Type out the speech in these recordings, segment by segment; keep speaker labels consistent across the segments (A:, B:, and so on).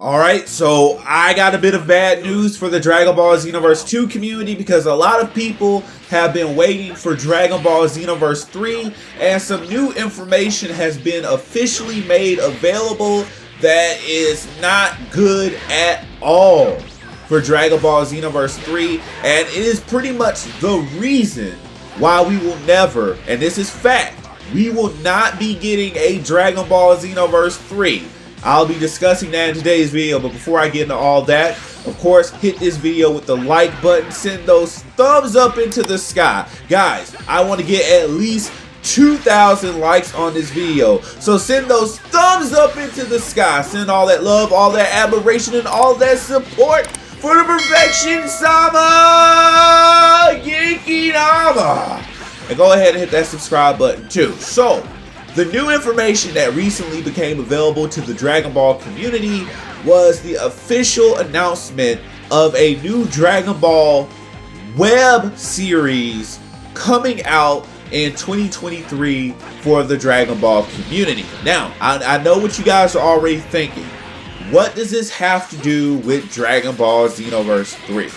A: Alright, so I got a bit of bad news for the Dragon Ball Xenoverse 2 community because a lot of people have been waiting for Dragon Ball Xenoverse 3 and some new information has been officially made available that is not good at all for Dragon Ball Xenoverse 3, and it is pretty much the reason why we will never, and this is fact, we will not be getting a Dragon Ball Xenoverse 3. I'll be discussing that in today's video, but before I get into all that, of course, hit this video with the like button, send those thumbs up into the sky. Guys, I want to get at least 2,000 likes on this video, so send those thumbs up into the sky. Send all that love, all that admiration, and all that support for the Perfection Sama Genki Nama. And go ahead and hit that subscribe button too. So, the new information that recently became available to the Dragon Ball community was the official announcement of a new Dragon Ball web series coming out in 2023 for the Dragon Ball community. Now, I know what you guys are already thinking. What does this have to do with Dragon Ball Xenoverse 3?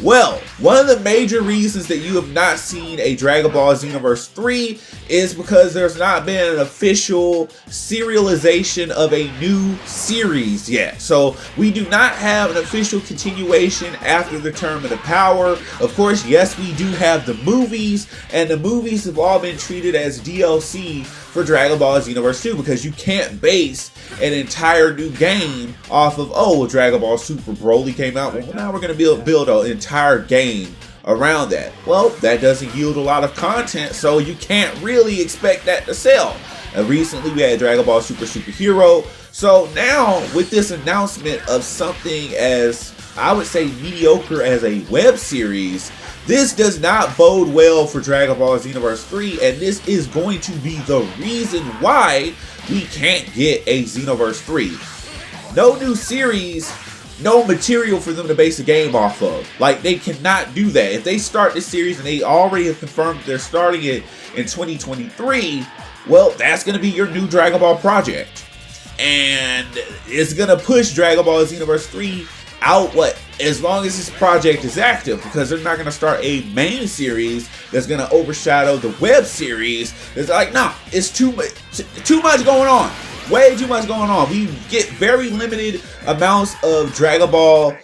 A: Well, one of the major reasons that you have not seen a Dragon Ball Xenoverse 3 is because there's not been an official serialization of a new series yet. So we do not have an official continuation after the Tournament of Power. Of course, yes, we do have the movies, and the movies have all been treated as DLC for Dragon Ball Xenoverse 2 because you can't base an entire new game off of, oh, well, Dragon Ball Super Broly came out, well, now we're going to build an entire game around that. Well, that doesn't yield a lot of content, so you can't really expect that to sell. And recently we had Dragon Ball Superhero. So now with this announcement of something as, I would say, mediocre as a web series, this does not bode well for Dragon Ball Xenoverse 3, and this is going to be the reason why we can't get a Xenoverse 3. No new series, no material for them to base a game off of. Like, they cannot do that. If they start this series and they already have confirmed they're starting it in 2023, well, that's going to be your new Dragon Ball project. And it's going to push Dragon Ball Xenoverse 3 out, as long as this project is active, because they're not going to start a main series that's going to overshadow the web series. It's like, nah, it's too much going on. Way too much going on. We get very limited amounts of Dragon Ball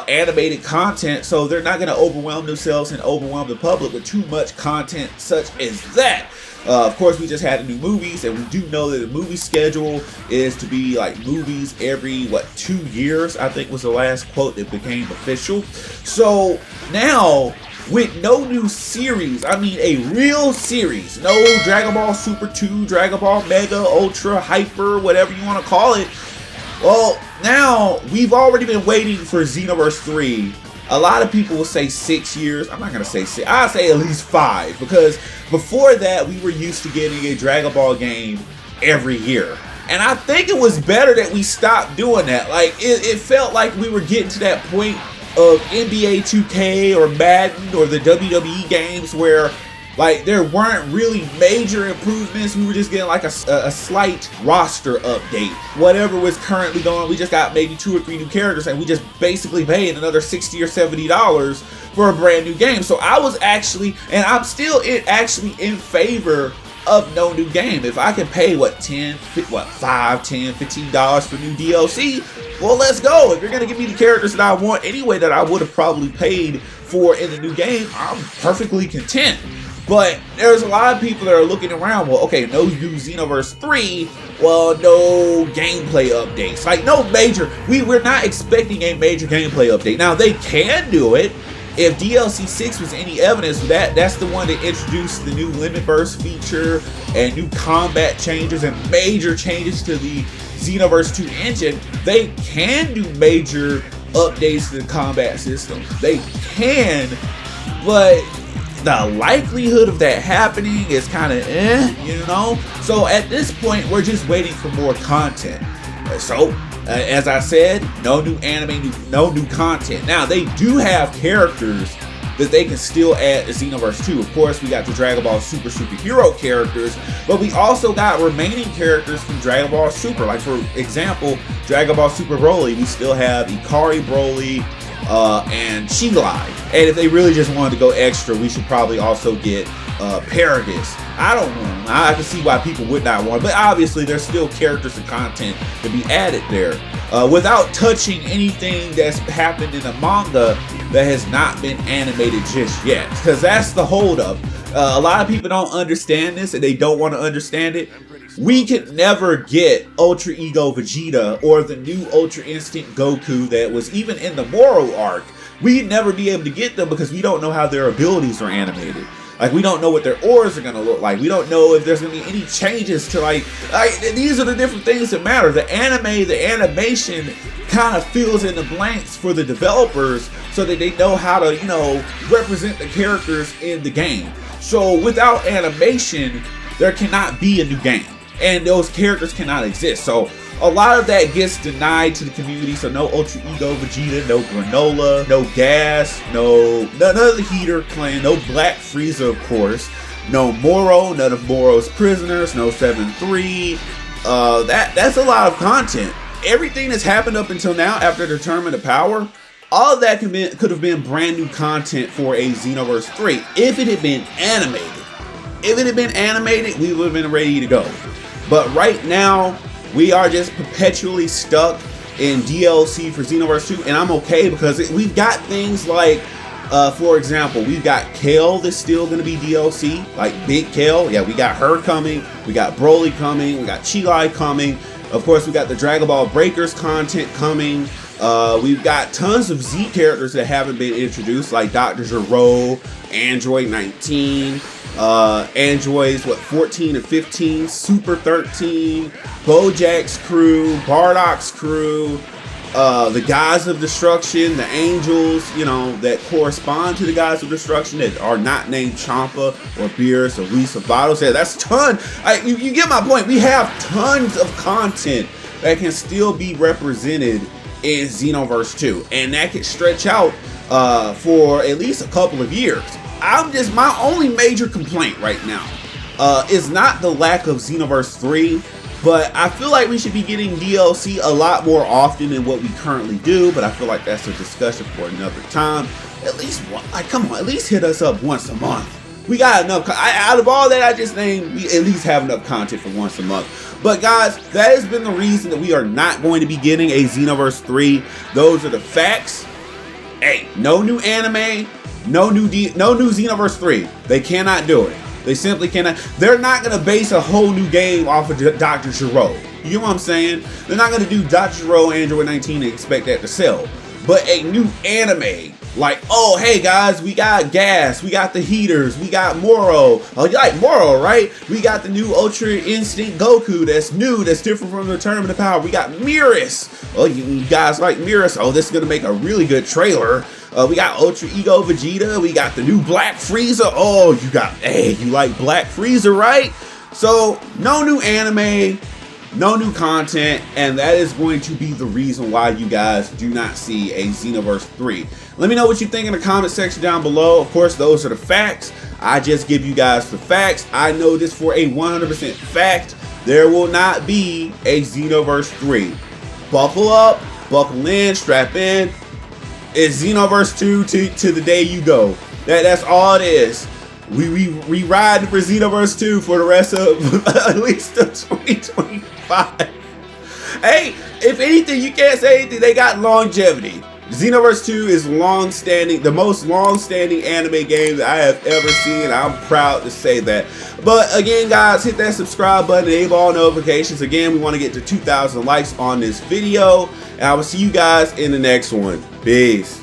A: animated content, so they're not going to overwhelm themselves and overwhelm the public with too much content such as that. Of course, we just had the new movies, and we do know that the movie schedule is to be like movies every, 2 years, I think was the last quote that became official. So now, with no new series, I mean a real series, no Dragon Ball Super 2, Dragon Ball Mega, Ultra, Hyper, whatever you want to call it, well, now we've already been waiting for Xenoverse 3. A lot of people will say 6 years. I'm not going to say 6. I'll say at least 5. Because before that, we were used to getting a Dragon Ball game every year. And I think it was better that we stopped doing that. Like, it felt like we were getting to that point of NBA 2K or Madden or the WWE games where, like, there weren't really major improvements. We were just getting like a slight roster update. Whatever was currently going on, we just got maybe 2 or 3 new characters, and we just basically paid another $60 or $70 for a brand new game. So I was actually, and I'm still actually in favor of no new game. If I can pay $5, $10, $15 for new DLC, well, let's go. If you're gonna give me the characters that I want anyway, that I would have probably paid for in the new game, I'm perfectly content. But there's a lot of people that are looking around, well, okay, no new Xenoverse 3, well, no gameplay updates. Like, no major, we're not expecting a major gameplay update. Now, they can do it. If DLC 6 was any evidence of that, that's the one that introduced the new Limit Burst feature and new combat changes and major changes to the Xenoverse 2 engine. They can do major updates to the combat system. They can, but the likelihood of that happening is kind of you know? So at this point, we're just waiting for more content. So, as I said, no new anime, no new content. Now, they do have characters that they can still add to Xenoverse 2. Of course, we got the Dragon Ball superhero characters, but we also got remaining characters from Dragon Ball Super. Like, for example, Dragon Ball Super Broly, we still have Ikari Broly, and Chilai. And if they really just wanted to go extra, we should probably also get Paragus. I don't know. I can see why people would not want it, but obviously there's still characters and content to be added there. Without touching anything that's happened in the manga that has not been animated just yet, because that's the holdup. A lot of people don't understand this, and they don't want to understand it. We could never get Ultra Ego Vegeta or the new Ultra Instinct Goku that was even in the Moro arc. We'd never be able to get them because we don't know how their abilities are animated. Like, we don't know what their auras are going to look like. We don't know if there's going to be any changes to, like, these are the different things that matter. The animation kind of fills in the blanks for the developers so that they know how to, you know, represent the characters in the game. So without animation, there cannot be a new game, and those characters cannot exist. So a lot of that gets denied to the community. So no Ultra Ego Vegeta, no Granola, no Gas, none of the Heater clan, no Black Frieza, of course, no Moro, none of Moro's prisoners, no 7-3. That's a lot of content. Everything that's happened up until now after the Tournament of Power, all of that could have been brand new content for a Xenoverse 3 if it had been animated. If it had been animated, we would have been ready to go. But right now, we are just perpetually stuck in DLC for Xenoverse 2, and I'm okay because we've got things like, for example, we've got Kale that's still going to be DLC, like Big Kale. Yeah, we got her coming. We got Broly coming. We got Chilai coming. Of course, we got the Dragon Ball Breakers content coming. We've got tons of Z characters that haven't been introduced, like Dr. Gero, Android 19, Androids, 14 and 15, Super 13, Bojack's crew, Bardock's crew, the Gods of Destruction, the Angels, you know, that correspond to the Gods of Destruction that are not named Champa or Beerus or Lisa Bottles. Yeah, that's a ton. You get my point. We have tons of content that can still be represented in Xenoverse 2, and that could stretch out for at least a couple of years. My only major complaint right now is not the lack of Xenoverse 3, but I feel like we should be getting DLC a lot more often than what we currently do, but I feel like that's a discussion for another time. At least, come on, at least hit us up once a month. We got enough, out of all that I just named, we at least have enough content for once a month. But guys, that has been the reason that we are not going to be getting a Xenoverse 3. Those are the facts. Hey, no new anime, no new Xenoverse 3. They cannot do it. They simply cannot. They're not going to base a whole new game off of Dr. Gero. You know what I'm saying? They're not going to do Dr. Gero, Android 19 and expect that to sell. But a new anime, like, oh, hey guys, we got Gas, we got the Heaters, we got Moro. Oh, you like Moro, right? We got the new Ultra Instinct Goku that's new, that's different from the Tournament of Power. We got Mirrors. Oh, you guys like Mirrors? Oh, this is going to make a really good trailer. We got Ultra Ego Vegeta. We got the new Black Frieza. Oh, you like Black Frieza, right? So, no new anime, no new content, and that is going to be the reason why you guys do not see a Xenoverse 3. Let me know what you think in the comment section down below. Of course, those are the facts. I just give you guys the facts. I know this for a 100% fact. There will not be a Xenoverse 3. Buckle up, buckle in, strap in. It's Xenoverse 2 to the day you go. That's all it is. We ride for Xenoverse 2 for the rest of at least 2025. Hey, if anything, you can't say anything. They got longevity. Xenoverse 2 is long-standing, the most long-standing anime game that I have ever seen. I'm proud to say that. But again, guys, hit that subscribe button, enable all notifications. Again, we want to get to 2,000 likes on this video. And I will see you guys in the next one. Peace.